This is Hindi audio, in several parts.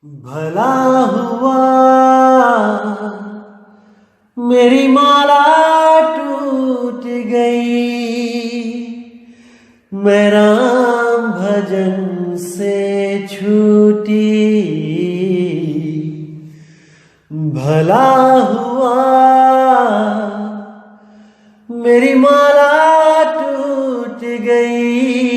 भला हुआ मेरी माला टूट गई, मैं राम भजन से छूटी। भला हुआ मेरी माला टूट गई,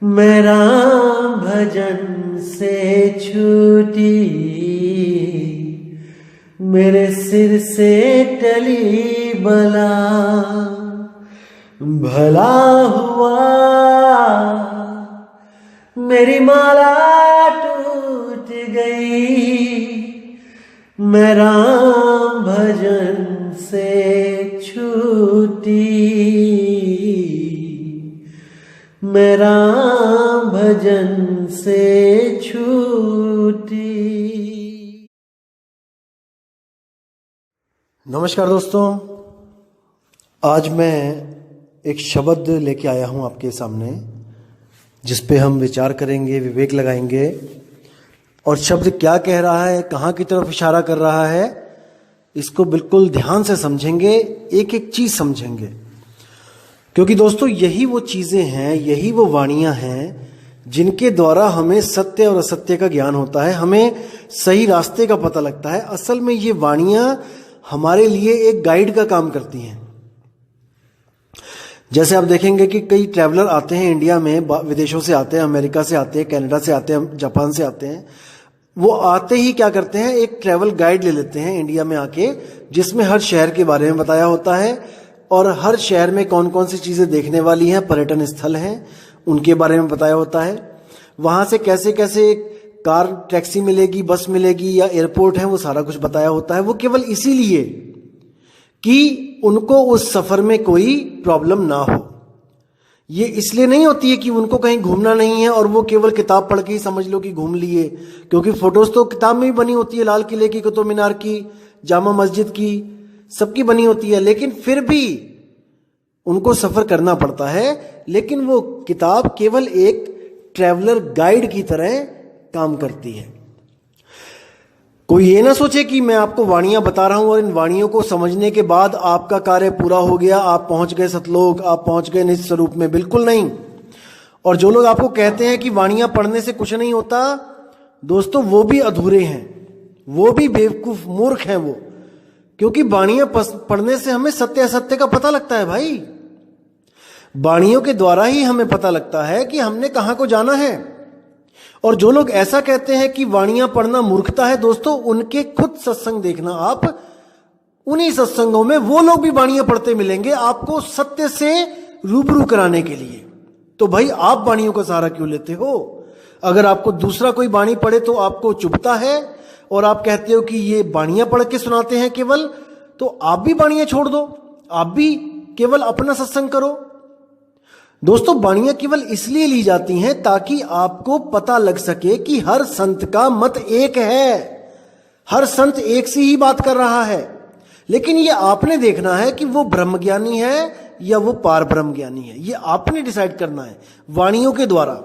मैं राम भजन से छूटी। मेरे सिर से टली बला, भला हुआ मेरी माला टूट गई, मैं राम भजन से छूटी। मैं राम भजन से छूटी। नमस्कार दोस्तों, आज मैं एक शब्द लेके आया हूं आपके सामने, जिस पे हम विचार करेंगे, विवेक लगाएंगे। और शब्द क्या कह रहा है, कहाँ की तरफ इशारा कर रहा है, इसको बिल्कुल ध्यान से समझेंगे, एक एक चीज समझेंगे। क्योंकि दोस्तों यही वो चीजें हैं, यही वो वाणियां हैं जिनके द्वारा हमें सत्य और असत्य का ज्ञान होता है, हमें सही रास्ते का पता लगता है। असल में ये वाणियां हमारे लिए एक गाइड का काम करती हैं। जैसे आप देखेंगे कि कई ट्रैवलर आते हैं इंडिया में, विदेशों से आते हैं, अमेरिका से आते हैं, कनाडा से आते हैं, जापान से आते हैं। वो आते ही क्या करते हैं, एक ट्रैवल गाइड ले लेते हैं इंडिया में आके, जिसमें हर शहर के बारे में बताया होता है और हर शहर में कौन कौन सी चीजें देखने वाली हैं, पर्यटन स्थल हैं, उनके बारे में बताया होता है। वहां से कैसे कैसे कार टैक्सी मिलेगी, बस मिलेगी या एयरपोर्ट है, वो सारा कुछ बताया होता है। वो केवल इसीलिए कि उनको उस सफर में कोई प्रॉब्लम ना हो। ये इसलिए नहीं होती है कि उनको कहीं घूमना नहीं है और वो केवल किताब पढ़ के ही समझ लो कि घूम लिए, क्योंकि फोटोज तो किताब में भी बनी होती है, लाल किले की, कुतुब मीनार की, जामा मस्जिद की, सबकी बनी होती है, लेकिन फिर भी उनको सफर करना पड़ता है। लेकिन वो किताब केवल एक ट्रैवलर गाइड की तरह काम करती है। कोई ये ना सोचे कि मैं आपको वाणियां बता रहा हूं और इन वाणियों को समझने के बाद आपका कार्य पूरा हो गया, आप पहुंच गए सतलोक, आप पहुंच गए निज स्वरूप में। बिल्कुल नहीं। और जो लोग आपको कहते हैं कि वाणियां पढ़ने से कुछ नहीं होता, दोस्तों वो भी अधूरे हैं, वो भी बेवकूफ मूर्ख हैं वो। क्योंकि वाणियां पढ़ने से हमें सत्य असत्य का पता लगता है भाई। वाणियों के द्वारा ही हमें पता लगता है कि हमने कहां को जाना है। और जो लोग ऐसा कहते हैं कि वाणियां पढ़ना मूर्खता है, दोस्तों उनके खुद सत्संग देखना आप, उन्हीं सत्संगों में वो लोग भी वाणियां पढ़ते मिलेंगे आपको सत्य से रूबरू कराने के लिए। तो भाई आप वाणियों का सहारा क्यों लेते हो? अगर आपको दूसरा कोई वाणी पढ़े तो आपको चुभता है और आप कहते हो कि ये वाणियां पढ़ के सुनाते हैं केवल, तो आप भी वाणियां छोड़ दो, आप भी केवल अपना सत्संग करो। दोस्तों वाणियां केवल इसलिए ली जाती हैं ताकि आपको पता लग सके कि हर संत का मत एक है, हर संत एक सी ही बात कर रहा है। लेकिन ये आपने देखना है कि वो ब्रह्मज्ञानी है या वो पार ब्रह्म ज्ञानी है, ये आपने डिसाइड करना है वाणियों के द्वारा।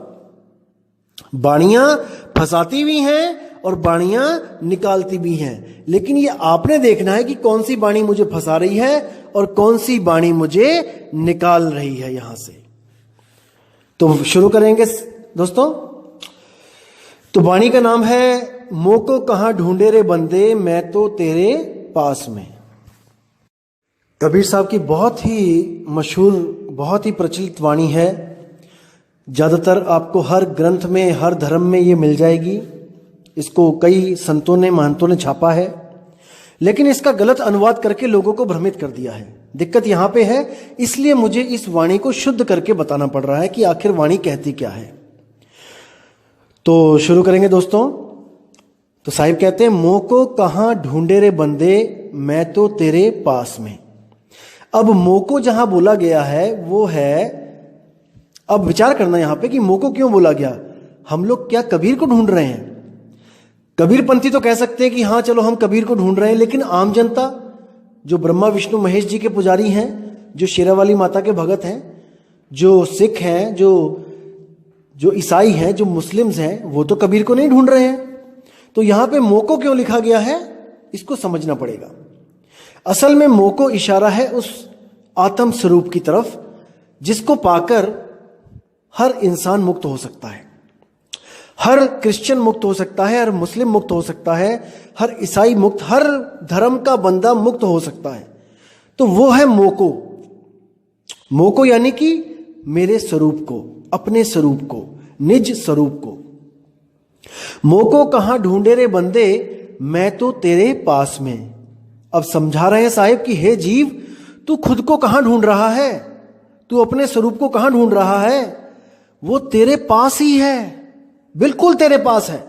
वाणियां फंसाती भी हैं और वाणियां निकालती भी हैं, लेकिन ये आपने देखना है कि कौन सी वाणी मुझे फंसा रही है और कौन सी वाणी मुझे निकाल रही है यहां से। तो शुरू करेंगे दोस्तों। तो वाणी का नाम है मोको कहां ढूंढे रे बंदे, मैं तो तेरे पास में। कबीर साहब की बहुत ही मशहूर, बहुत ही प्रचलित वाणी है। ज्यादातर आपको हर ग्रंथ में, हर धर्म में ये मिल जाएगी। इसको कई संतों ने, महंतों ने छापा है, लेकिन इसका गलत अनुवाद करके लोगों को भ्रमित कर दिया है। दिक्कत यहां पे है, इसलिए मुझे इस वाणी को शुद्ध करके बताना पड़ रहा है कि आखिर वाणी कहती क्या है। तो शुरू करेंगे दोस्तों। तो साहिब कहते हैं, मोको कहां ढूंढे रे बंदे, मैं तो तेरे पास में। अब मोको जहां बोला गया है वो है, अब विचार करना यहां पे कि मोको क्यों बोला गया। हम लोग क्या कबीर को ढूंढ रहे हैं? कबीरपंथी तो कह सकते हैं कि हाँ चलो हम कबीर को ढूंढ रहे हैं, लेकिन आम जनता जो ब्रह्मा विष्णु महेश जी के पुजारी हैं, जो शेरावाली माता के भगत हैं, जो सिख हैं, जो जो ईसाई हैं, जो मुस्लिम्स हैं, वो तो कबीर को नहीं ढूंढ रहे हैं। तो यहां पे मोको क्यों लिखा गया है, इसको समझना पड़ेगा। असल में मोको इशारा है उस आत्म स्वरूप की तरफ जिसको पाकर हर इंसान मुक्त हो सकता है। हर क्रिश्चियन मुक्त हो सकता है, हर मुस्लिम मुक्त हो सकता है, हर ईसाई मुक्त, हर धर्म का बंदा मुक्त हो सकता है। तो वो है मोको। मोको यानी कि मेरे स्वरूप को, अपने स्वरूप को, निज स्वरूप को। मोको कहां ढूंढे रे बंदे, मैं तो तेरे पास में। अब समझा रहे हैं साहिब कि हे जीव, तू खुद को कहां ढूंढ रहा है, तू अपने स्वरूप को कहां ढूंढ रहा है? वो तेरे पास ही है, बिल्कुल तेरे पास है।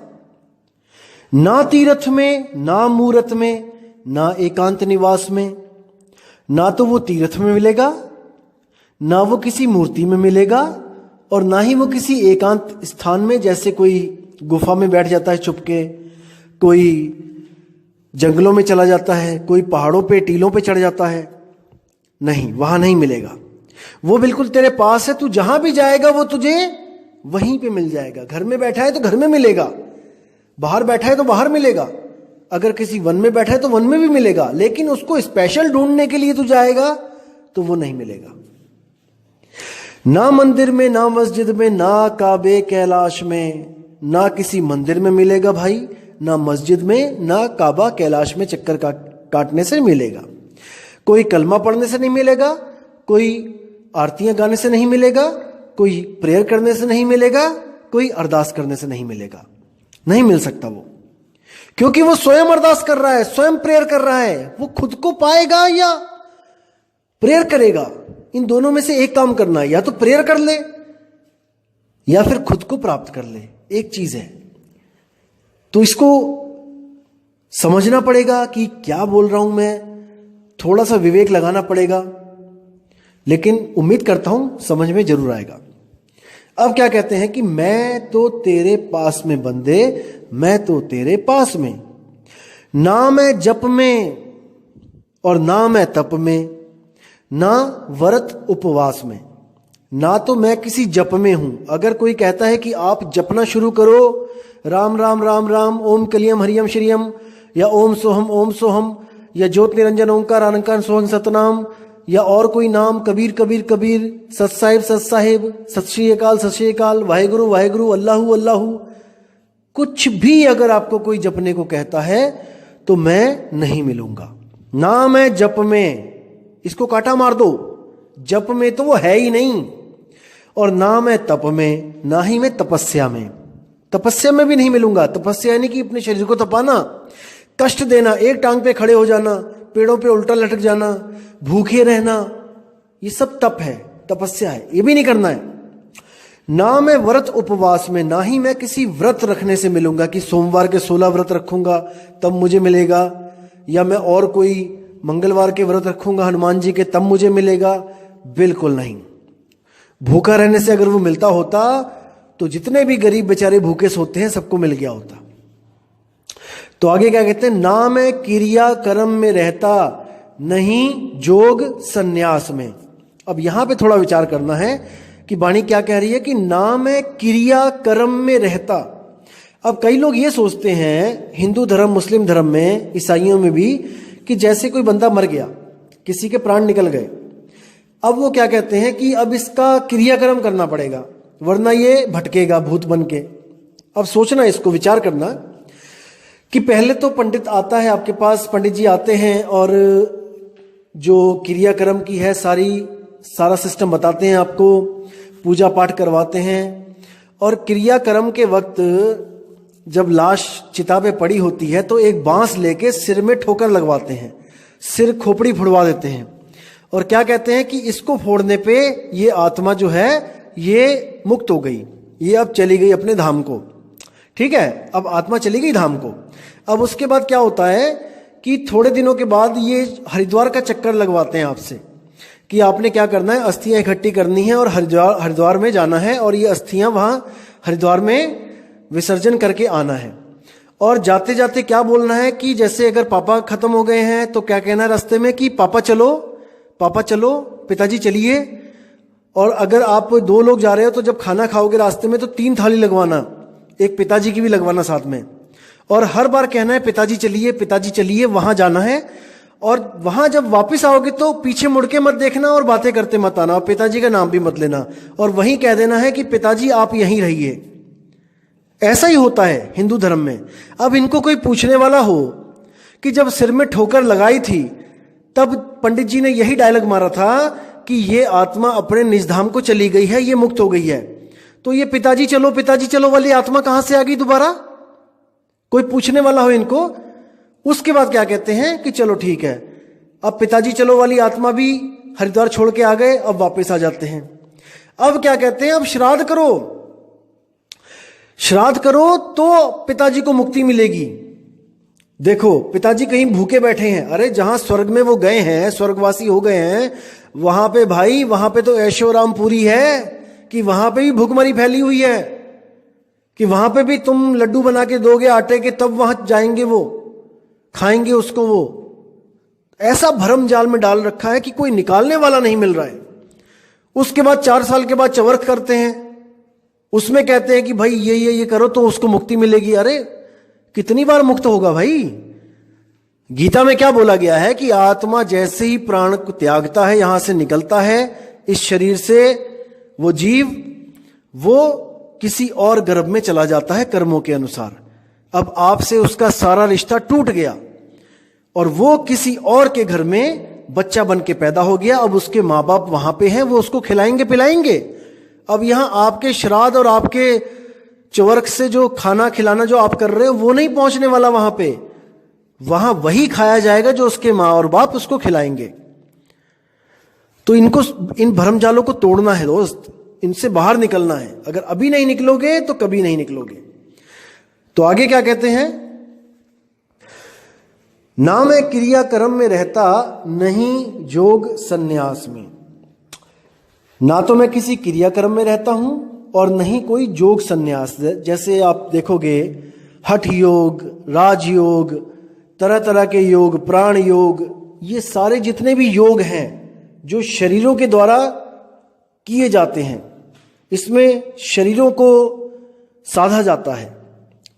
ना तीर्थ में, ना मूरत में, ना एकांत निवास में। ना तो वो तीर्थ में मिलेगा, ना वो किसी मूर्ति में मिलेगा, और ना ही वो किसी एकांत स्थान में, जैसे कोई गुफा में बैठ जाता है चुपके, कोई जंगलों में चला जाता है, कोई पहाड़ों पे टीलों पे चढ़ जाता है। नहीं, वहां नहीं मिलेगा। वो बिल्कुल तेरे पास है। तू जहां भी जाएगा वो तुझे वहीं पे मिल जाएगा। घर में बैठा है तो घर में मिलेगा, बाहर बैठा है तो बाहर मिलेगा, अगर किसी वन में बैठा है तो वन में भी मिलेगा। लेकिन उसको स्पेशल ढूंढने के लिए तू जाएगा तो वो नहीं मिलेगा। ना मंदिर में, ना मस्जिद में, ना काबे कैलाश में, ना किसी मंदिर में मिलेगा भाई, ना मस्जिद में, ना काबा कैलाश में चक्कर काटने से मिलेगा। कोई कलमा पढ़ने से नहीं मिलेगा, कोई आरतियां गाने से नहीं मिलेगा, कोई प्रेयर करने से नहीं मिलेगा, कोई अरदास करने से नहीं मिलेगा। नहीं मिल सकता वो, क्योंकि वो स्वयं अरदास कर रहा है, स्वयं प्रेयर कर रहा है। वो खुद को पाएगा या प्रेयर करेगा, इन दोनों में से एक काम करना है। या तो प्रेयर कर ले या फिर खुद को प्राप्त कर ले, एक चीज है। तो इसको समझना पड़ेगा कि क्या बोल रहा हूं मैं, थोड़ा सा विवेक लगाना पड़ेगा, लेकिन उम्मीद करता हूं समझ में जरूर आएगा। अब क्या कहते हैं कि मैं तो तेरे पास में बंदे, मैं तो तेरे पास में। ना मैं जप में और ना मैं तप में, ना व्रत उपवास में। ना तो मैं किसी जप में हूं। अगर कोई कहता है कि आप जपना शुरू करो, राम राम राम राम, ओम कलियम हरियम श्रियम, या ओम सोहम, या ज्योत निरंजन ओंकार अनंकार सोहन सतनाम, या और कोई नाम, कबीर कबीर कबीर, सत साहिब, सत श्री अकाल, वाहेगुरु वाहेगुरु, अल्लाहू अल्लाहू, कुछ भी अगर आपको कोई जपने को कहता है तो मैं नहीं मिलूंगा। ना मैं जप में, इसको काटा मार दो, जप में तो वो है ही नहीं। और ना मैं तप में, ना ही मैं तपस्या में। तपस्या में भी नहीं मिलूंगा। तपस्या यानी कि अपने शरीर को तपाना, कष्ट देना, एक टांग पे खड़े हो जाना, पेड़ों पे उल्टा लटक जाना, भूखे रहना, ये सब तप है, तपस्या है, ये भी नहीं करना है। ना मैं व्रत उपवास में, ना ही मैं किसी व्रत रखने से मिलूंगा कि सोमवार के 16 व्रत रखूंगा तब मुझे मिलेगा, या मैं और कोई मंगलवार के व्रत रखूंगा हनुमान जी के तब मुझे मिलेगा। बिल्कुल नहीं। भूखा रहने से अगर वो मिलता होता तो जितने भी गरीब बेचारे भूखे सोते हैं सबको मिल गया होता। तो आगे क्या कहते हैं, ना मैं क्रिया कर्म में रहता, नहीं जोग सन्यास में। अब यहां पे थोड़ा विचार करना है कि वाणी क्या कह रही है कि ना मैं क्रिया कर्म में रहता। अब कई लोग ये सोचते हैं हिंदू धर्म, मुस्लिम धर्म में, ईसाइयों में भी, कि जैसे कोई बंदा मर गया, किसी के प्राण निकल गए, अब वो क्या कहते हैं कि अब इसका क्रियाक्रम करना पड़ेगा वरना ये भटकेगा भूत बन के। अब सोचना, इसको विचार करना कि पहले तो पंडित आता है आपके पास, पंडित जी आते हैं और जो क्रियाक्रम की है सारा सिस्टम बताते हैं आपको, पूजा पाठ करवाते हैं। और क्रियाक्रम के वक्त जब लाश चिता पे पड़ी होती है तो एक बांस लेके सिर में ठोकर लगवाते हैं, सिर खोपड़ी फुड़वा देते हैं, और क्या कहते हैं कि इसको फोड़ने पे ये आत्मा जो है ये मुक्त हो गई, ये अब चली गई अपने धाम को। ठीक है, अब आत्मा चली गई धाम को। अब उसके बाद क्या होता है कि थोड़े दिनों के बाद ये हरिद्वार का चक्कर लगवाते हैं आपसे कि आपने क्या करना है, अस्थियां इकट्ठी करनी है और हरिद्वार में जाना है और ये अस्थियां वहां हरिद्वार में विसर्जन करके आना है। और जाते जाते क्या बोलना है कि जैसे अगर पापा खत्म हो गए हैं तो क्या कहना है रास्ते में कि पापा चलो, पिताजी चलिए, और अगर आप 2 लोग जा रहे हो तो जब खाना खाओगे रास्ते में तो 3 थाली लगवाना, एक पिताजी की भी लगवाना साथ में, और हर बार कहना है पिताजी चलिए वहां जाना है। और वहां जब वापस आओगे तो पीछे मुड़ के मत देखना और बातें करते मत आना, और पिताजी का नाम भी मत लेना, और वहीं कह देना है कि पिताजी आप यहीं रहिए। ऐसा ही होता है हिंदू धर्म में। अब इनको कोई पूछने वाला हो कि जब सिर में ठोकर लगाई थी तब पंडित जी ने यही डायलॉग मारा था कि ये आत्मा अपने निज धाम को चली गई है, ये मुक्त हो गई है, तो ये पिताजी चलो वाली आत्मा कहां से आ गई दोबारा? कोई पूछने वाला हो इनको। उसके बाद क्या कहते हैं कि चलो ठीक है, अब पिताजी चलो वाली आत्मा भी हरिद्वार छोड़ के आ गए, अब वापस आ जाते हैं। अब क्या कहते हैं, अब श्राद्ध करो तो पिताजी को मुक्ति मिलेगी। देखो पिताजी कहीं भूखे बैठे हैं, अरे जहां स्वर्ग में वो गए हैं, स्वर्गवासी हो गए हैं, वहां पे भाई, वहां पे तो ऐशोराम पूरी है कि वहां पे भी भूखमरी फैली हुई है, कि वहां पे भी तुम लड्डू बना के दोगे आटे के तब वहां जाएंगे, वो खाएंगे उसको। वो ऐसा भरम जाल में डाल रखा है कि कोई निकालने वाला नहीं मिल रहा है। उसके बाद 4 साल के बाद चवर्थ करते हैं, उसमें कहते हैं कि भाई ये करो तो उसको मुक्ति मिलेगी। अरे कितनी बार मुक्त होगा भाई? गीता में क्या बोला गया है कि आत्मा जैसे ही प्राण को त्यागता है, यहां से निकलता है इस शरीर से, वो जीव वो किसी और गर्भ में चला जाता है कर्मों के अनुसार। अब आपसे उसका सारा रिश्ता टूट गया और वो किसी और के घर में बच्चा बन के पैदा हो गया। अब उसके माँ बाप वहां पे हैं, वो उसको खिलाएंगे पिलाएंगे। अब यहां आपके श्राद्ध और आपके चवर्क से जो खाना खिलाना जो आप कर रहे हो वो नहीं पहुंचने वाला वहां पे, वहां वही खाया जाएगा जो उसके माँ और बाप उसको खिलाएंगे। तो इनको, इन भरमजालों को तोड़ना है दोस्त, इनसे बाहर निकलना है। अगर अभी नहीं निकलोगे तो कभी नहीं निकलोगे। तो आगे क्या कहते हैं, ना मैं क्रिया कर्म में रहता, नहीं जोग सन्यास में। ना तो मैं किसी क्रियाक्रम में रहता हूं और नहीं कोई जोग सन्यास। जैसे आप देखोगे हठ योग, राजयोग, तरह तरह के योग, प्राण योग, ये सारे जितने भी योग हैं जो शरीरों के द्वारा किए जाते हैं, इसमें शरीरों को साधा जाता है,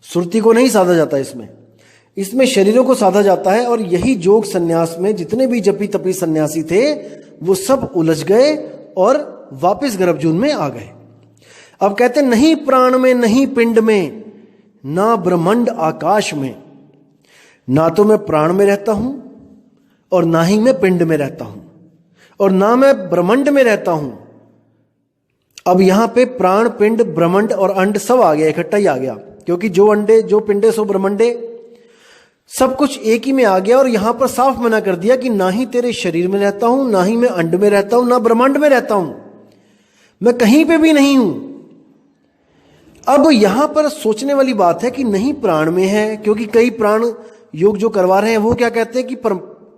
सुरती को नहीं साधा जाता। इसमें शरीरों को साधा जाता है। और यही जोग सन्यास में जितने भी जपी तपी सन्यासी थे वो सब उलझ गए और वापस गर्भजून में आ गए। अब कहते नहीं प्राण में, नहीं पिंड में, ना ब्रह्मांड आकाश में। ना तो मैं प्राण में रहता हूं और ना ही मैं पिंड में रहता हूं और ना मैं ब्रह्मांड में रहता हूं। अब यहां पे प्राण, पिंड, ब्रह्मांड और अंड सब आ गया, इकट्ठा ही आ गया, क्योंकि जो अंडे जो पिंडे सो ब्रह्मंडे, सब कुछ एक ही में आ गया। और यहां पर साफ मना कर दिया कि ना ही तेरे शरीर में रहता हूं, ना ही मैं अंड में रहता हूं, ना ब्रह्मांड में रहता हूं, मैं कहीं पे भी नहीं हूं। अब यहां पर सोचने वाली बात है कि नहीं प्राण में है, क्योंकि कई प्राण योग जो करवा रहे हैं वो क्या कहते हैं कि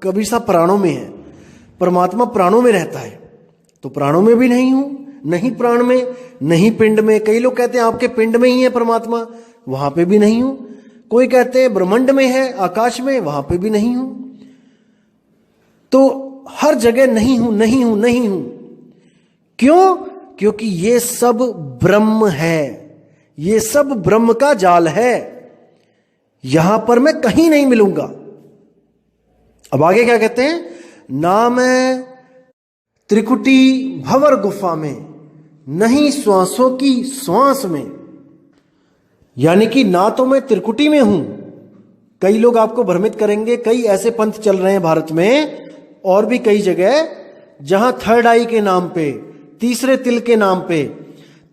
कबीर साहब प्राणों में है, परमात्मा प्राणों में रहता है। तो प्राणों में भी नहीं हूं, नहीं प्राण में, नहीं पिंड में। कई लोग कहते हैं आपके पिंड में ही है परमात्मा, वहां पे भी नहीं हूं। कोई कहते हैं ब्रह्मांड में है, आकाश में, वहां पे भी नहीं हूं। तो हर जगह नहीं हूं, नहीं हूं, नहीं हूं। क्यों? क्योंकि ये सब ब्रह्म है, ये सब ब्रह्म का जाल है, यहां पर मैं कहीं नहीं मिलूंगा। अब आगे क्या कहते हैं, ना मैं त्रिकुटी भंवर गुफा में, नहीं श्वासों की श्वास में। यानी कि ना तो मैं त्रिकुटी में हूं। कई लोग आपको भ्रमित करेंगे, कई ऐसे पंथ चल रहे हैं भारत में और भी कई जगह, जहां थर्ड आई के नाम पे, तीसरे तिल के नाम पे,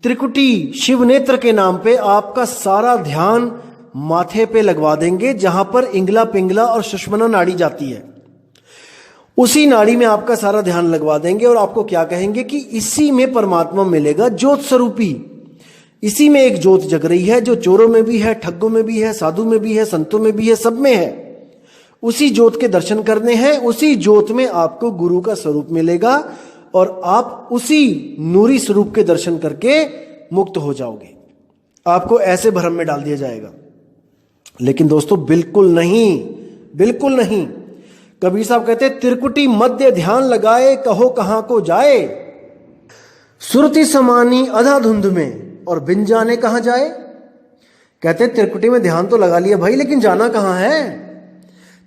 त्रिकुटी शिव नेत्र के नाम पे आपका सारा ध्यान माथे पे लगवा देंगे, जहां पर इंगला पिंगला और सुषुम्ना नाड़ी जाती है, उसी नाड़ी में आपका सारा ध्यान लगवा देंगे। और आपको क्या कहेंगे कि इसी में परमात्मा मिलेगा, ज्योत स्वरूपी। इसी में एक ज्योत जग रही है जो चोरों में भी है, ठग्गों में भी है, साधु में भी है, संतों में भी है, सब में है। उसी ज्योत के दर्शन करने हैं, उसी ज्योत में आपको गुरु का स्वरूप मिलेगा और आप उसी नूरी स्वरूप के दर्शन करके मुक्त हो जाओगे। आपको ऐसे भ्रम में डाल दिया जाएगा। लेकिन दोस्तों बिल्कुल नहीं, बिल्कुल नहीं। कबीर साहब कहते त्रिकुटी मध्य ध्यान लगाए, कहो कहां को जाए। सुरती समानी अधा धुंध में और बिन जाने कहां जाए। कहते त्रिकुटी में ध्यान तो लगा लिया भाई, लेकिन जाना कहां है?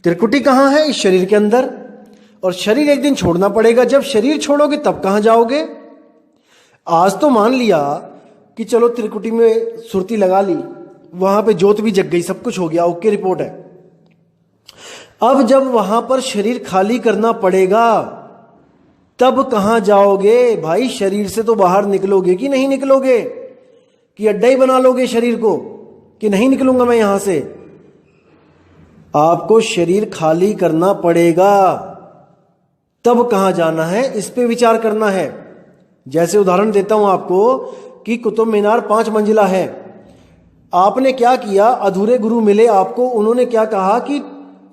त्रिकुटी कहां है? इस शरीर के अंदर, और शरीर एक दिन छोड़ना पड़ेगा। जब शरीर छोड़ोगे तब कहां जाओगे? आज तो मान लिया कि चलो त्रिकुटी में सुरती लगा ली, वहां पे ज्योत भी जग गई, सब कुछ हो गया, ओके रिपोर्ट है। अब जब वहां पर शरीर खाली करना पड़ेगा तब कहां जाओगे भाई? शरीर से तो बाहर निकलोगे कि नहीं निकलोगे? कि अड्डा ही बना लोगे शरीर को कि नहीं निकलूंगा मैं यहां से? आपको शरीर खाली करना पड़ेगा, तब कहां जाना है इस पे विचार करना है। जैसे उदाहरण देता हूं आपको कि कुतुब मीनार 5 मंजिला है। आपने क्या किया? अधूरे गुरु मिले आपको, उन्होंने क्या कहा कि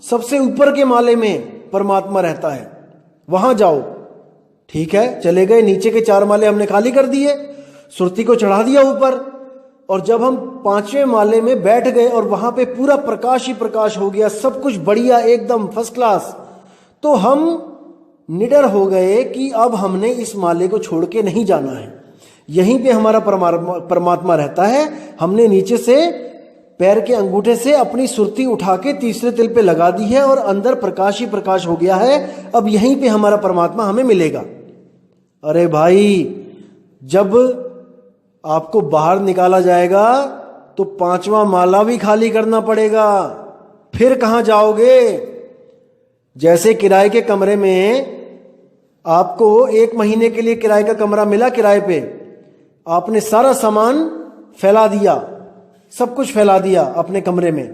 सबसे ऊपर के माले में परमात्मा रहता है, वहां जाओ। ठीक है, चले गए, नीचे के 4 माले हमने खाली कर दिए, सुरती को चढ़ा दिया ऊपर, और जब हम 5वें माले में बैठ गए और वहां पे पूरा प्रकाश ही प्रकाश हो गया, सब कुछ बढ़िया एकदम फर्स्ट क्लास, तो हम निडर हो गए कि अब हमने इस माले को छोड़ के नहीं जाना है, यहीं पे हमारा परमात्मा रहता है। हमने नीचे से पैर के अंगूठे से अपनी सुरती उठा के तीसरे तिल पे लगा दी है और अंदर प्रकाश ही प्रकाश हो गया है, अब यहीं पे हमारा परमात्मा हमें मिलेगा। अरे भाई, जब आपको बाहर निकाला जाएगा तो 5वां माला भी खाली करना पड़ेगा, फिर कहां जाओगे? जैसे किराए के कमरे में आपको 1 महीने के लिए किराए का कमरा मिला किराए पे, आपने सारा सामान फैला दिया, सब कुछ फैला दिया अपने कमरे में।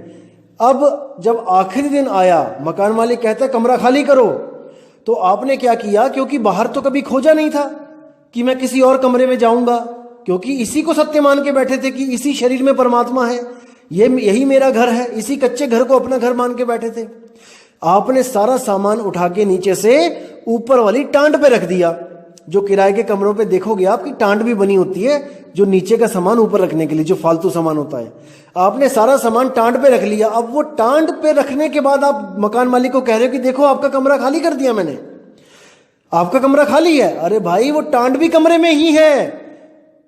अब जब आखिरी दिन आया, मकान मालिक कहता है कमरा खाली करो, तो आपने क्या किया? क्योंकि बाहर तो कभी खोजा नहीं था कि मैं किसी और कमरे में जाऊंगा, क्योंकि इसी को सत्य मान के बैठे थे कि इसी शरीर में परमात्मा है, यही मेरा घर है, इसी कच्चे घर को अपना घर मान के बैठे थे। आपने सारा सामान उठा के नीचे से ऊपर वाली टांड पे रख दिया। जो किराए के कमरों पे देखोगे आपकी टांड भी बनी होती है, जो नीचे का सामान ऊपर रखने के लिए, जो फालतू सामान होता है। आपने सारा सामान टांड पे रख लिया। अब वो टांड पे रखने के बाद आप मकान मालिक को कह रहे हो कि देखो आपका कमरा खाली कर दिया मैंने, आपका कमरा खाली है। अरे भाई, वो टांड भी कमरे में ही है।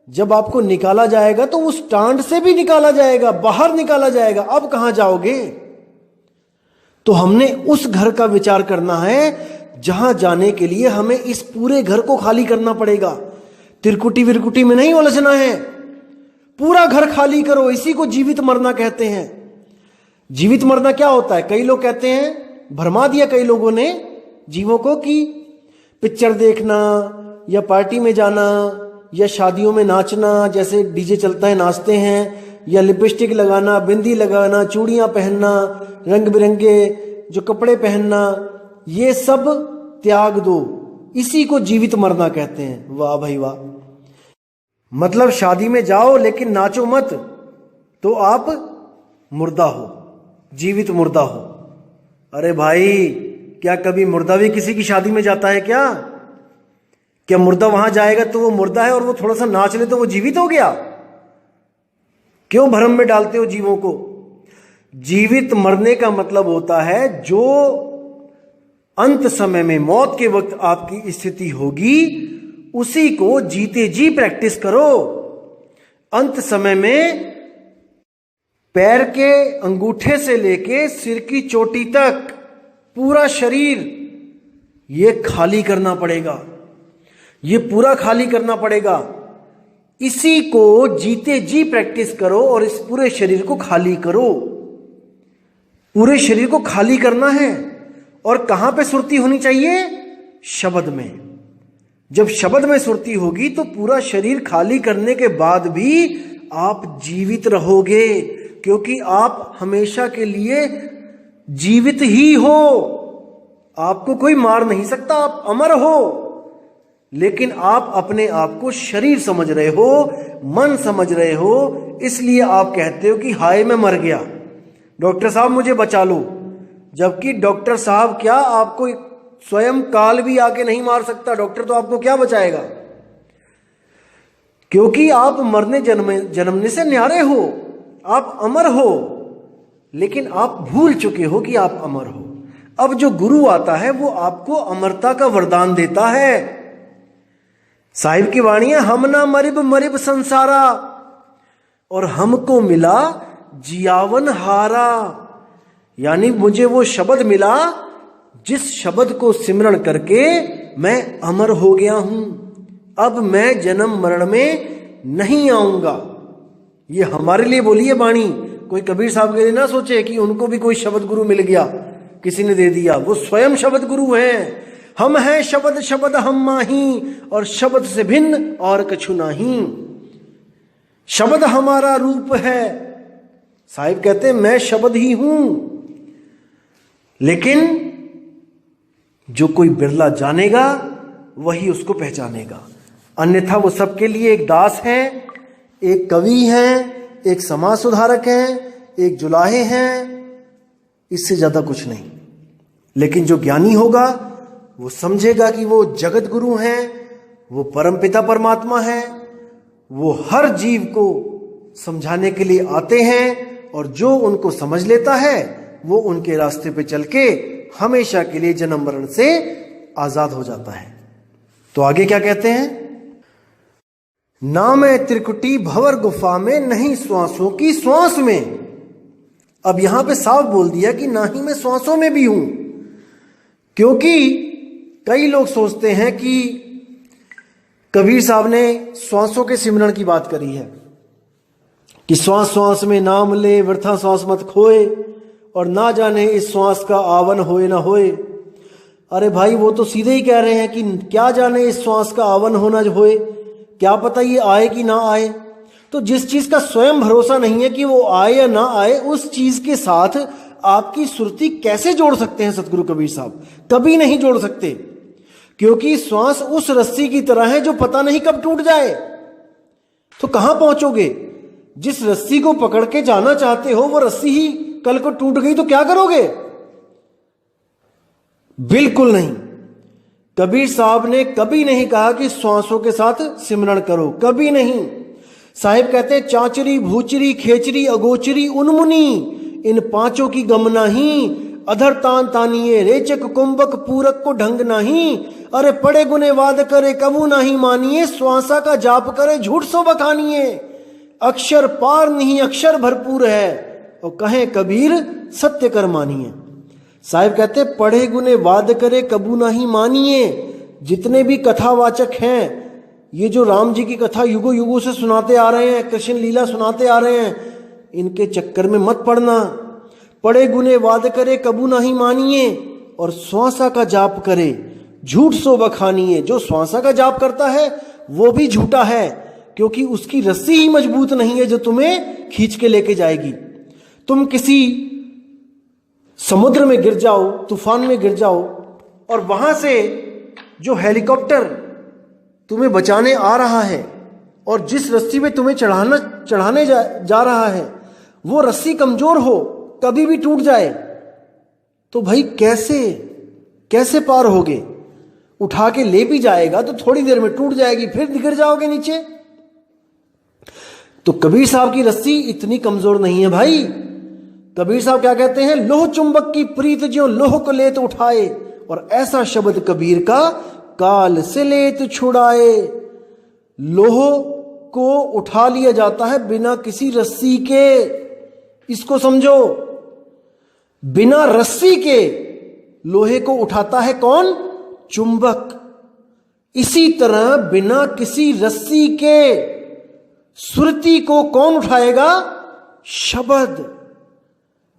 जब आपको निकाला जाएगा तो उस टांड से भी निकाला जाएगा, बाहर निकाला जाएगा, अब कहां जाओगे? तो हमने उस घर का विचार करना है जहां जाने के लिए हमें इस पूरे घर को खाली करना पड़ेगा। तिरकुटी विरकुटी में नहीं उलझना है, पूरा घर खाली करो। इसी को जीवित मरना कहते हैं। जीवित मरना क्या होता है? कई लोग कहते हैं, भरमा दिया कई लोगों ने जीवों को कि पिक्चर देखना या पार्टी में जाना या शादियों में नाचना, जैसे डीजे चलता है नाचते हैं, या लिपस्टिक लगाना, बिंदी लगाना, चूड़ियां पहनना, रंग बिरंगे जो कपड़े पहनना, ये सब त्याग दो। इसी को जीवित मरना कहते हैं। वाह भाई वाह। मतलब शादी में जाओ लेकिन नाचो मत, तो आप मुर्दा हो, जीवित मुर्दा हो। अरे भाई, क्या कभी मुर्दा भी किसी की शादी में जाता है क्या? क्या मुर्दा वहां जाएगा तो वो मुर्दा है और वो थोड़ा सा नाच ले तो वो जीवित हो गया? क्यों भ्रम में डालते हो जीवों को? जीवित मरने का मतलब होता है जो अंत समय में, मौत के वक्त आपकी स्थिति होगी, उसी को जीते जी प्रैक्टिस करो। अंत समय में पैर के अंगूठे से लेके सिर की चोटी तक पूरा शरीर ये खाली करना पड़ेगा, ये पूरा खाली करना पड़ेगा। इसी को जीते जी प्रैक्टिस करो और इस पूरे शरीर को खाली करो। पूरे शरीर को खाली करना है। और कहां पे सुरती होनी चाहिए? शब्द में। जब शब्द में सुरती होगी तो पूरा शरीर खाली करने के बाद भी आप जीवित रहोगे, क्योंकि आप हमेशा के लिए जीवित ही हो। आपको कोई मार नहीं सकता, आप अमर हो। लेकिन आप अपने आप को शरीर समझ रहे हो, मन समझ रहे हो, इसलिए आप कहते हो कि हाय मैं मर गया, डॉक्टर साहब मुझे बचा लो। जबकि डॉक्टर साहब क्या, आपको स्वयं काल भी आके नहीं मार सकता। डॉक्टर तो आपको क्या बचाएगा? क्योंकि आप मरने जन्मने से न्यारे हो, आप अमर हो, लेकिन आप भूल चुके हो कि आप अमर हो। अब जो गुरु आता है वो आपको अमरता का वरदान देता है। साहिब की वाणी है, हम ना मरिब मरिब संसारा और हमको मिला जियावन हारा। यानी मुझे वो शब्द मिला जिस शब्द को सिमरण करके मैं अमर हो गया हूं, अब मैं जन्म मरण में नहीं आऊंगा। ये हमारे लिए बोली है वाणी, कोई कबीर साहब के लिए ना सोचे कि उनको भी कोई शब्द गुरु मिल गया, किसी ने दे दिया। वो स्वयं शब्द गुरु हैं। हम हैं शब्द शब्द हम माही, और शब्द से भिन्न और कछु नहीं। शब्द हमारा रूप है। साहिब कहते हैं मैं शब्द ही हूं। लेकिन जो कोई बिरला जानेगा वही उसको पहचानेगा, अन्यथा वो सबके लिए एक दास है, एक कवि हैं, एक समाज सुधारक हैं, एक जुलाहे हैं, इससे ज्यादा कुछ नहीं। लेकिन जो ज्ञानी होगा वो समझेगा कि वो जगत गुरु हैं, वो परमपिता परमात्मा हैं, वो हर जीव को समझाने के लिए आते हैं, और जो उनको समझ लेता है वो उनके रास्ते पे चल के हमेशा के लिए जन्म मरण से आजाद हो जाता है। तो आगे क्या कहते हैं, ना मैं त्रिकुटी भंवर गुफा में, नहीं श्वासों की श्वास में। अब यहां पे साफ बोल दिया कि ना ही मैं श्वासों में भी हूं, क्योंकि कई लोग सोचते हैं कि कबीर साहब ने श्वासों के सिमरण की बात करी है कि श्वास श्वास में नाम ले, वृथा श्वास मत खोए, और ना जाने इस श्वास का आवन होए ना होए। अरे भाई, वो तो सीधे ही कह रहे हैं कि क्या जाने इस श्वास का आवन होना होए, क्या पता ये आए कि ना आए। तो जिस चीज का स्वयं भरोसा नहीं है कि वो आए या ना आए, उस चीज के साथ आपकी सुरती कैसे जोड़ सकते हैं सतगुरु कबीर साहब? कभी नहीं जोड़ सकते, क्योंकि श्वास उस रस्सी की तरह है जो पता नहीं कब टूट जाए। तो कहां पहुंचोगे? जिस रस्सी को पकड़ के जाना चाहते हो वो रस्सी ही कल को टूट गई तो क्या करोगे? बिल्कुल नहीं। कबीर साहब ने कभी नहीं कहा कि श्वासों के साथ सिमरण करो, कभी नहीं। साहिब कहते हैं चांचरी भूचरी खेचरी अगोचरी उन्मुनी, इन पांचों की गम नहीं, अधर तान तानिए रेचक कुंभक पूरक को ढंग नहीं। अरे पड़े गुने वाद करे कबू नहीं मानिए, श्वासा का जाप करे झूठ सो बखानिए। अक्षर पार नहीं अक्षर भरपूर है, और कहे कबीर सत्य कर मानिए। साहिब कहते पढ़े गुने वाद करे कबू नहीं मानिए। जितने भी कथावाचक हैं, ये जो राम जी की कथा युगों युगों से सुनाते आ रहे हैं, कृष्ण लीला सुनाते आ रहे हैं, इनके चक्कर में मत पड़ना। पढ़े गुने वाद करे कबू नहीं मानिए, और श्वासा का जाप करे झूठ सो बखानिए। जो श्वासा का जाप करता है वो भी झूठा है, क्योंकि उसकी रस्सी ही मजबूत नहीं है जो तुम्हें खींच के लेके जाएगी। तुम किसी समुद्र में गिर जाओ, तूफान में गिर जाओ, और वहां से जो हेलीकॉप्टर तुम्हें बचाने आ रहा है और जिस रस्सी पे तुम्हें चढ़ाने जा रहा है, वो रस्सी कमजोर हो, कभी भी टूट जाए, तो भाई कैसे पार होगे? उठा के ले भी जाएगा तो थोड़ी देर में टूट जाएगी, फिर गिर जाओगे नीचे। तो कबीर साहब की रस्सी इतनी कमजोर नहीं है भाई। कबीर साहब क्या कहते हैं, लोह चुंबक की प्रीत ज्यों लोह को लेत उठाए, और ऐसा शब्द कबीर का काल से लेत छुड़ाए। लोह को उठा लिया जाता है बिना किसी रस्सी के, इसको समझो। बिना रस्सी के लोहे को उठाता है कौन? चुंबक। इसी तरह बिना किसी रस्सी के सुरती को कौन उठाएगा? शब्द।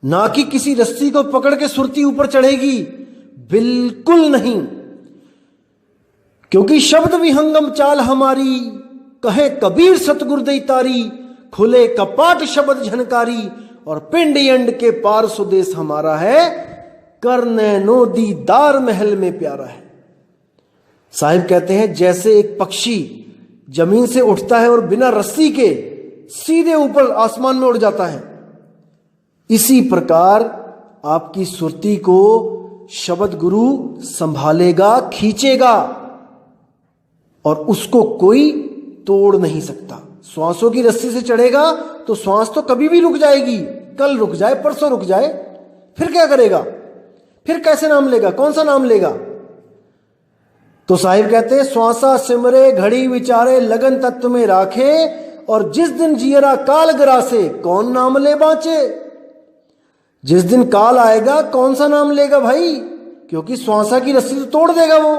ना कि किसी रस्सी को पकड़ के सुरती ऊपर चढ़ेगी, बिल्कुल नहीं। क्योंकि शब्द विहंगम चाल हमारी, कहे कबीर सतगुर दई तारी, खुले कपाट शब्द झनकारी, और पिंड यंड के पार सुदेश हमारा है, करने नो दीदार महल में प्यारा है। साहिब कहते हैं जैसे एक पक्षी जमीन से उठता है और बिना रस्सी के सीधे ऊपर आसमान में उड़ जाता है, इसी प्रकार आपकी सुरती को शब्द गुरु संभालेगा, खींचेगा, और उसको कोई तोड़ नहीं सकता। श्वासों की रस्सी से चढ़ेगा तो श्वास तो कभी भी रुक जाएगी, कल रुक जाए, परसों रुक जाए, फिर क्या करेगा? फिर कैसे नाम लेगा? कौन सा नाम लेगा? तो साहिब कहते हैं श्वासा सिमरे घड़ी विचारे लगन तत्व में राखे, और जिस दिन जियरा काल ग्रासे कौन नाम ले बाँचे। जिस दिन काल आएगा कौन सा नाम लेगा भाई, क्योंकि श्वासा की रस्सी तो तोड़ देगा वो,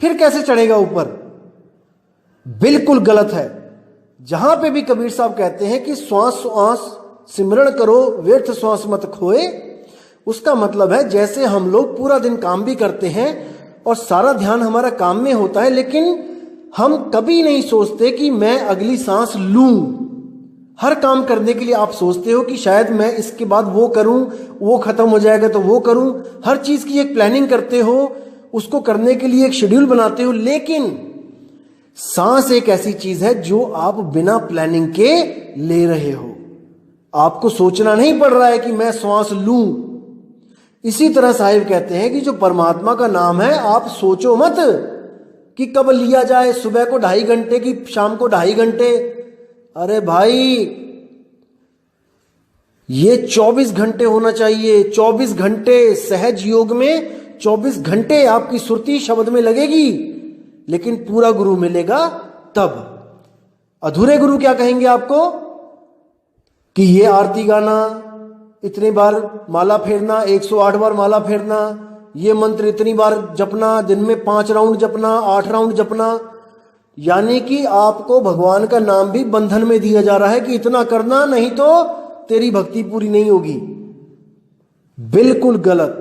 फिर कैसे चढ़ेगा ऊपर। बिल्कुल गलत है। जहां पे भी कबीर साहब कहते हैं कि श्वास श्वास सिमरण करो व्यर्थ श्वास मत खोए, उसका मतलब है जैसे हम लोग पूरा दिन काम भी करते हैं और सारा ध्यान हमारा काम में होता है, लेकिन हम कभी नहीं सोचते कि मैं अगली सांस लूं। हर काम करने के लिए आप सोचते हो कि शायद मैं इसके बाद वो करूं, वो खत्म हो जाएगा तो वो करूं। हर चीज की एक प्लानिंग करते हो, उसको करने के लिए एक शेड्यूल बनाते हो, लेकिन सांस एक ऐसी चीज है जो आप बिना प्लानिंग के ले रहे हो। आपको सोचना नहीं पड़ रहा है कि मैं श्वास लूं। इसी तरह साहिब कहते हैं कि जो परमात्मा का नाम है, आप सोचो मत कि कब लिया जाए, सुबह को 2.5 घंटे की शाम को 2.5 घंटे। अरे भाई ये 24 घंटे होना चाहिए। 24 घंटे सहज योग में 24 घंटे आपकी सुरती शब्द में लगेगी, लेकिन पूरा गुरु मिलेगा तब। अधूरे गुरु क्या कहेंगे आपको कि ये आरती गाना, इतनी बार माला फेरना, 108 बार माला फेरना, ये मंत्र इतनी बार जपना, दिन में 5 राउंड जपना, 8 राउंड जपना। यानी कि आपको भगवान का नाम भी बंधन में दिया जा रहा है कि इतना करना, नहीं तो तेरी भक्ति पूरी नहीं होगी। बिल्कुल गलत।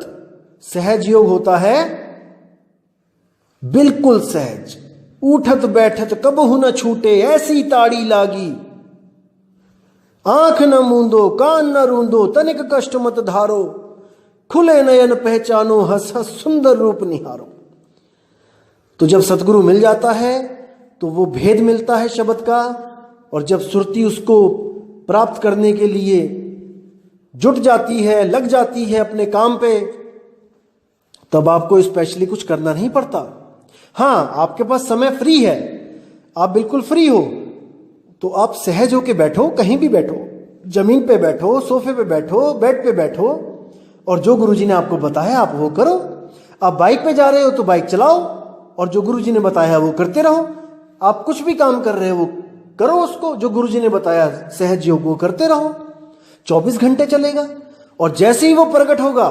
सहज योग होता है बिल्कुल सहज। उठत बैठत कबहु न छूटे ऐसी ताड़ी लागी, आंख न मूंदो कान न रूंदो तनिक कष्ट मत धारो, खुले नयन पहचानो हंस हंस सुंदर रूप निहारो। तो जब सतगुरु मिल जाता है तो वो भेद मिलता है शब्द का, और जब सुरती उसको प्राप्त करने के लिए जुट जाती है, लग जाती है अपने काम पे, तब आपको स्पेशली कुछ करना नहीं पड़ता। हाँ, आपके पास समय फ्री है, आप बिल्कुल फ्री हो, तो आप सहज होके बैठो, कहीं भी बैठो, जमीन पे बैठो, सोफे पे बैठो, बेड पे बैठो, और जो गुरुजी ने आपको बताया आप वो करो। आप बाइक पे जा रहे हो तो बाइक चलाओ, और जो गुरुजी ने बताया वो करते रहो। आप कुछ भी काम कर रहे हो करो उसको, जो गुरुजी ने बताया सहज योग वो करते रहो। 24 घंटे चलेगा, और जैसे ही वो प्रकट होगा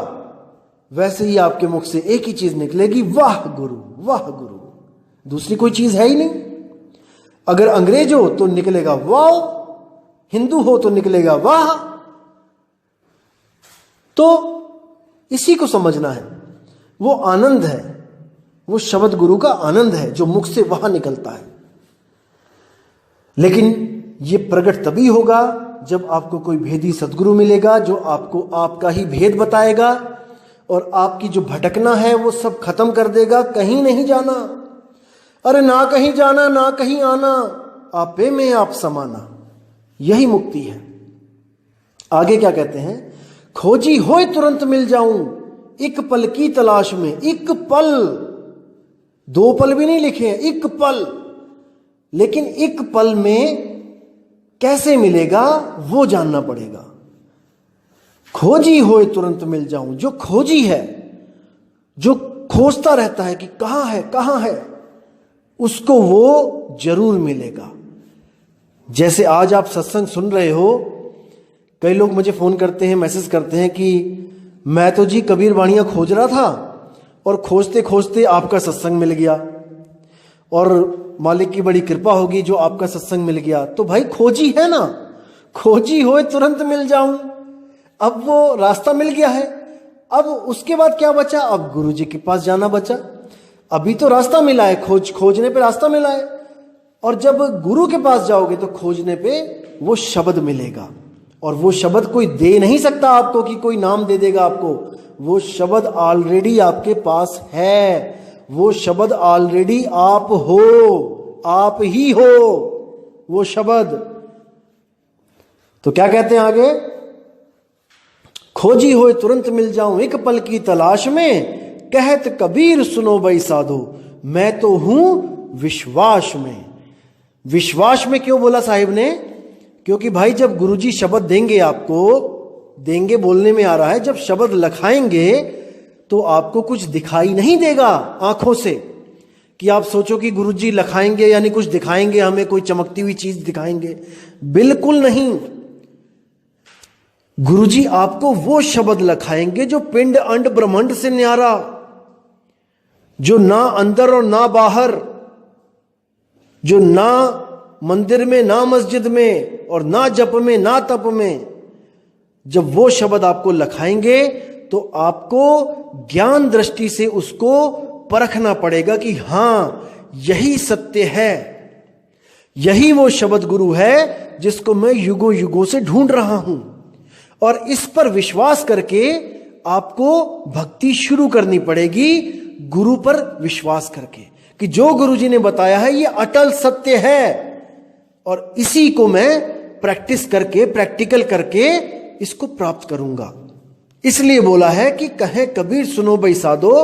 वैसे ही आपके मुख से एक ही चीज निकलेगी, वाह गुरु वाह गुरु। दूसरी कोई चीज है ही नहीं। अगर अंग्रेज हो तो निकलेगा वाह, हिंदू हो तो निकलेगा वाह। तो इसी को समझना है। वो आनंद है, वो शब्द गुरु का आनंद है जो मुख से वहां निकलता है। लेकिन ये प्रकट तभी होगा जब आपको कोई भेदी सदगुरु मिलेगा जो आपको आपका ही भेद बताएगा, और आपकी जो भटकना है वो सब खत्म कर देगा। कहीं नहीं जाना, अरे ना कहीं जाना ना कहीं आना, आपे में आप समाना, यही मुक्ति है। आगे क्या कहते हैं, खोजी होए तुरंत मिल जाऊं एक पल की तलाश में। एक पल, 2 पल भी नहीं लिखे हैं, एक पल। लेकिन एक पल में कैसे मिलेगा वो जानना पड़ेगा। खोजी होए तुरंत मिल जाऊं, जो खोजी है, जो खोजता रहता है कि कहां है, उसको वो जरूर मिलेगा। जैसे आज आप सत्संग सुन रहे हो, कई लोग मुझे फोन करते हैं, मैसेज करते हैं कि मैं तो जी कबीर वाणियां खोज रहा था और खोजते खोजते आपका सत्संग मिल गया, और मालिक की बड़ी कृपा होगी जो आपका सत्संग मिल गया। तो भाई खोजी है ना, खोजी होए तुरंत मिल जाऊं। अब वो रास्ता मिल गया है, अब उसके बाद क्या बचा, अब गुरु जी के पास जाना बचा। अभी तो रास्ता मिला है, खोजने पे रास्ता मिला है, और जब गुरु के पास जाओगे तो खोजने पे वो शब्द मिलेगा। और वो शब्द कोई दे नहीं सकता आपको कि कोई नाम दे देगा आपको। वो शब्द ऑलरेडी आपके पास है, वो शब्द ऑलरेडी आप हो, आप ही हो वो शब्द। तो क्या कहते हैं आगे, खोजी होए तुरंत मिल जाऊं एक पल की तलाश में, कहत कबीर सुनो भाई साधो मैं तो हूं विश्वास में। विश्वास में क्यों बोला साहिब ने, क्योंकि भाई जब गुरुजी शब्द देंगे आपको, देंगे बोलने में आ रहा है, जब शब्द लखाएंगे तो आपको कुछ दिखाई नहीं देगा आंखों से, कि आप सोचो कि गुरुजी लखाएंगे यानी कुछ दिखाएंगे हमें, कोई चमकती हुई चीज दिखाएंगे, बिल्कुल नहीं। गुरुजी आपको वो शब्द लखाएंगे जो पिंड अंड ब्रह्मांड से न्यारा, जो ना अंदर और ना बाहर, जो ना मंदिर में ना मस्जिद में और ना जप में ना तप में। जब वो शब्द आपको लखाएंगे तो आपको ज्ञान दृष्टि से उसको परखना पड़ेगा कि हां यही सत्य है, यही वो शब्द गुरु है जिसको मैं युगों युगों से ढूंढ रहा हूं। और इस पर विश्वास करके आपको भक्ति शुरू करनी पड़ेगी, गुरु पर विश्वास करके कि जो गुरु जी ने बताया है ये अटल सत्य है और इसी को मैं प्रैक्टिस करके, प्रैक्टिकल करके इसको प्राप्त करूंगा। इसलिए बोला है कि कहे कबीर सुनो भाई साधो,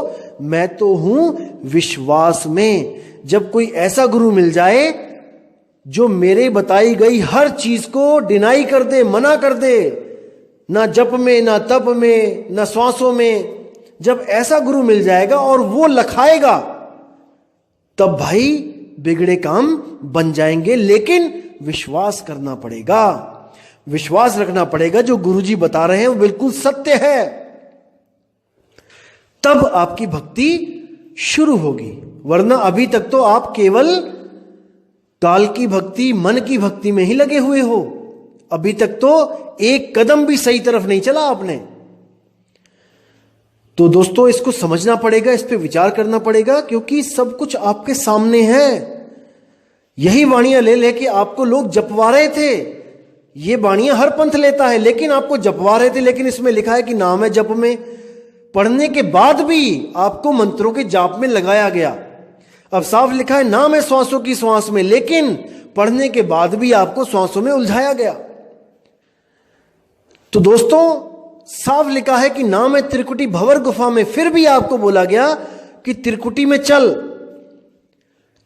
मैं तो हूं विश्वास में। जब कोई ऐसा गुरु मिल जाए जो मेरे बताई गई हर चीज को डिनाई कर दे, मना कर दे, ना जप में ना तप में ना श्वासों में, जब ऐसा गुरु मिल जाएगा और वो लखाएगा तब भाई बिगड़े काम बन जाएंगे। लेकिन विश्वास करना पड़ेगा, विश्वास रखना पड़ेगा जो गुरुजी बता रहे हैं वो बिल्कुल सत्य है, तब आपकी भक्ति शुरू होगी। वरना अभी तक तो आप केवल काल की भक्ति, मन की भक्ति में ही लगे हुए हो। अभी तक तो एक कदम भी सही तरफ नहीं चला आपने। तो दोस्तों इसको समझना पड़ेगा, इस पे विचार करना पड़ेगा, क्योंकि सब कुछ आपके सामने है। यही वाणियां ले लेके आपको लोग जपवा रहे थे। ये वाणियां हर पंथ लेता है, लेकिन आपको जपवा रहे थे। लेकिन इसमें लिखा है कि नाम है जप में, पढ़ने के बाद भी आपको मंत्रों के जाप में लगाया गया। अब साफ लिखा है नाम है श्वासों की श्वास में, लेकिन पढ़ने के बाद भी आपको श्वासों में उलझाया गया। तो दोस्तों साफ लिखा है कि नाम है त्रिकुटी भंवर गुफा में, फिर भी आपको बोला गया कि त्रिकुटी में चल।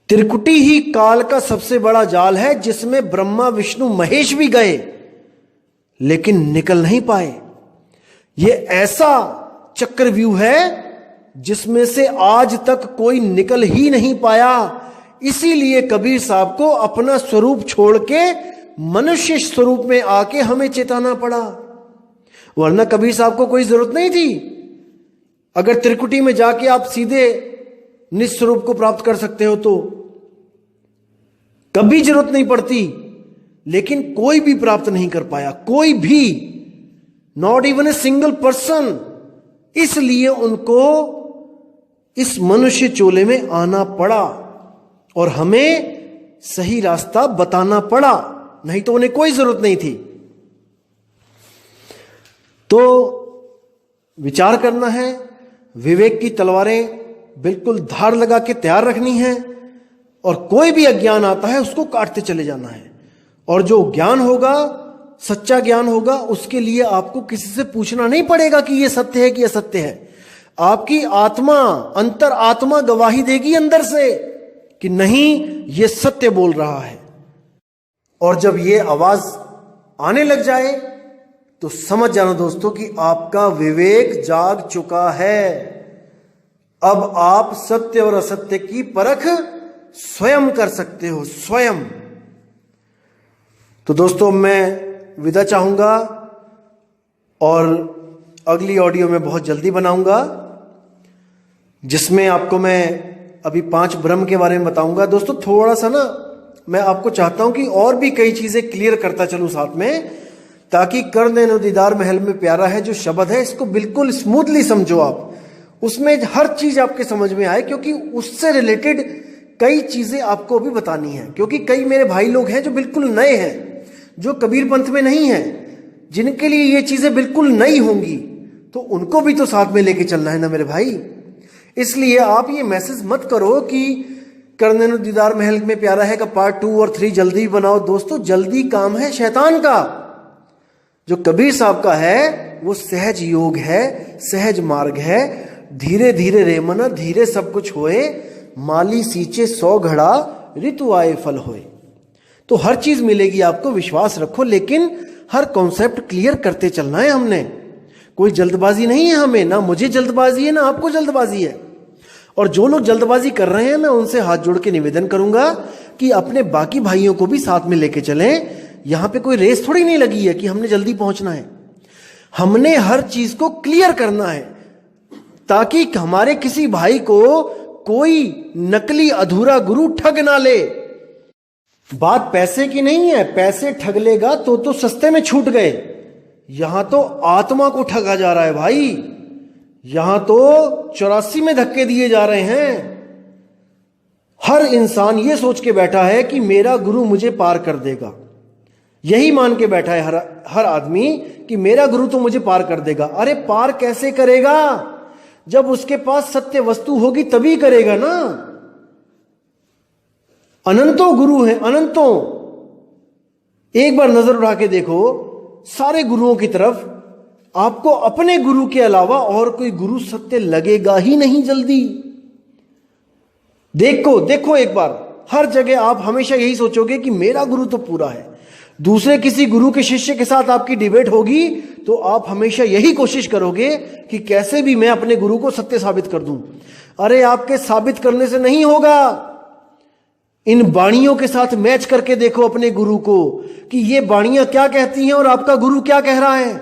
त्रिकुटी ही काल का सबसे बड़ा जाल है जिसमें ब्रह्मा विष्णु महेश भी गए लेकिन निकल नहीं पाए। यह ऐसा चक्रव्यूह है जिसमें से आज तक कोई निकल ही नहीं पाया। इसीलिए कबीर साहब को अपना स्वरूप छोड़ के मनुष्य स्वरूप में आके हमें चेताना पड़ा, वरना कबीर साहब को कोई जरूरत नहीं थी। अगर त्रिकुटी में जाके आप सीधे निज स्वरूप को प्राप्त कर सकते हो तो कभी जरूरत नहीं पड़ती। लेकिन कोई भी प्राप्त नहीं कर पाया, कोई भी, not even a single person. इसलिए उनको इस मनुष्य चोले में आना पड़ा और हमें सही रास्ता बताना पड़ा, नहीं तो उन्हें कोई जरूरत नहीं थी। तो विचार करना है, विवेक की तलवारें बिल्कुल धार लगा के तैयार रखनी है और कोई भी अज्ञान आता है उसको काटते चले जाना है। और जो ज्ञान होगा, सच्चा ज्ञान होगा, उसके लिए आपको किसी से पूछना नहीं पड़ेगा कि यह सत्य है कि असत्य है। आपकी आत्मा, अंतर आत्मा गवाही देगी अंदर से कि नहीं यह सत्य बोल रहा है। और जब यह आवाज आने लग जाए तो समझ जाना दोस्तों कि आपका विवेक जाग चुका है। अब आप सत्य और असत्य की परख स्वयं कर सकते हो, स्वयं। तो दोस्तों मैं विदा चाहूंगा और अगली ऑडियो में बहुत जल्दी बनाऊंगा जिसमें आपको मैं अभी 5 ब्रह्म के बारे में बताऊंगा। दोस्तों थोड़ा सा ना मैं आपको चाहता हूं कि और भी कई चीजें क्लियर करता चलूं साथ में, ताकि कर नैनो दीदार महल में प्यारा है जो शब्द है इसको बिल्कुल स्मूथली समझो आप, उसमें हर चीज आपके समझ में आए, क्योंकि उससे रिलेटेड कई चीजें आपको भी बतानी है। क्योंकि कई मेरे भाई लोग हैं जो बिल्कुल नए हैं, जो कबीर पंथ में नहीं है, जिनके लिए ये चीजें बिल्कुल नई होंगी, तो उनको भी तो साथ में लेके चलना है ना मेरे भाई। इसलिए आप ये मैसेज मत करो कि कर नैनो दीदार महल में प्यारा है का पार्ट 2 और 3 जल्दी बनाओ। दोस्तों जल्दी काम है शैतान का, जो कबीर साहब का है वो सहज योग है, सहज मार्ग है। धीरे धीरे रे मना धीरे सब कुछ होए, माली सींचे 100 घड़ा ऋतु आए फल होए। तो हर चीज मिलेगी आपको, विश्वास रखो, लेकिन हर कॉन्सेप्ट क्लियर करते चलना है हमने। कोई जल्दबाजी नहीं है हमें, ना मुझे जल्दबाजी है ना आपको जल्दबाजी है। और जो लोग जल्दबाजी कर रहे हैं मैं उनसे हाथ जोड़ के निवेदन करूंगा कि अपने बाकी भाइयों को भी साथ में लेके चलें। यहां पे कोई रेस थोड़ी नहीं लगी है कि हमने जल्दी पहुंचना है। हमने हर चीज को क्लियर करना है ताकि हमारे किसी भाई को कोई नकली अधूरा गुरु ठग ना ले। बात पैसे की नहीं है, पैसे ठग लेगा तो सस्ते में छूट गए। यहां तो आत्मा को ठगा जा रहा है भाई। यहां तो 84 में धक्के दिए जा रहे हैं। हर इंसान ये सोच के बैठा है कि मेरा गुरु मुझे पार कर देगा। यही मान के बैठा है हर आदमी कि मेरा गुरु तो मुझे पार कर देगा। अरे पार कैसे करेगा? जब उसके पास सत्य वस्तु होगी तभी करेगा ना। अनंतों गुरु हैं, अनंतों। एक बार नजर उठा के देखो सारे गुरुओं की तरफ, आपको अपने गुरु के अलावा और कोई गुरु सत्य लगेगा ही नहीं जल्दी। देखो एक बार, हर जगह आप हमेशा यही सोचोगे कि मेरा गुरु तो पूरा है। दूसरे किसी गुरु के शिष्य के साथ आपकी डिबेट होगी तो आप हमेशा यही कोशिश करोगे कि कैसे भी मैं अपने गुरु को सत्य साबित कर दूं। अरे आपके साबित करने से नहीं होगा। इन बाणियों के साथ मैच करके देखो अपने गुरु को कि ये बाणियां क्या कहती हैं और आपका गुरु क्या कह रहा है।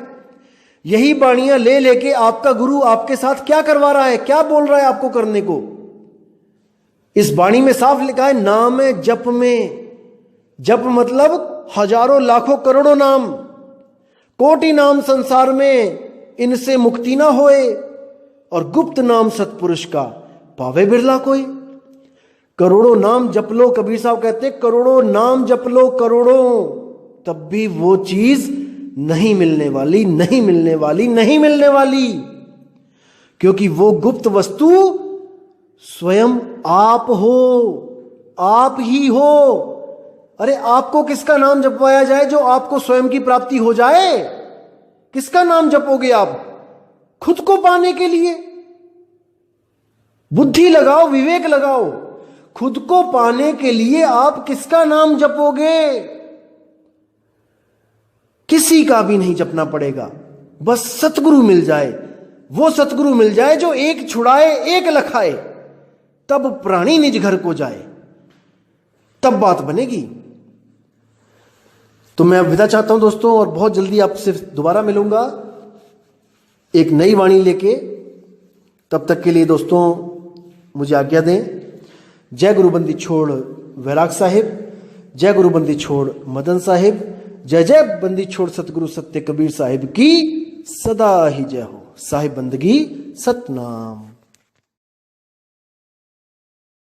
यही बाणियां ले लेके आपका गुरु आपके साथ क्या करवा रहा है, क्या बोल रहा है आपको करने को। इस बाणी में साफ लिखा है नाम है जप में। जप मतलब हजारों लाखों करोड़ों नाम, कोटि नाम संसार में इनसे मुक्ति ना होए, और गुप्त नाम सतपुरुष का पावे बिरला कोई। करोड़ों नाम जप लो, कबीर साहब कहते करोड़ों नाम जप लो करोड़ों, तब भी वो चीज नहीं मिलने वाली, नहीं मिलने वाली, नहीं मिलने वाली। क्योंकि वो गुप्त वस्तु स्वयं आप हो, आप ही हो। अरे आपको किसका नाम जपवाया जाए जो आपको स्वयं की प्राप्ति हो जाए? किसका नाम जपोगे आप? खुद को पाने के लिए? बुद्धि लगाओ, विवेक लगाओ। खुद को पाने के लिए आप किसका नाम जपोगे? किसी का भी नहीं जपना पड़ेगा, बस सतगुरु मिल जाए। वो सतगुरु मिल जाए जो एक छुड़ाए एक लखाए, तब प्राणी निज घर को जाए, तब बात बनेगी। तो मैं अब विदा चाहता हूं दोस्तों, और बहुत जल्दी आपसे दोबारा मिलूंगा एक नई वाणी लेके। तब तक के लिए दोस्तों मुझे आज्ञा दें। जय गुरुबंदी छोड़ वैराग साहिब, जय गुरुबंदी छोड़ मदन साहिब, जय जय बंदी छोड़ सतगुरु सत्य कबीर साहिब की सदा ही जय हो। साहिब बंदगी सतनाम।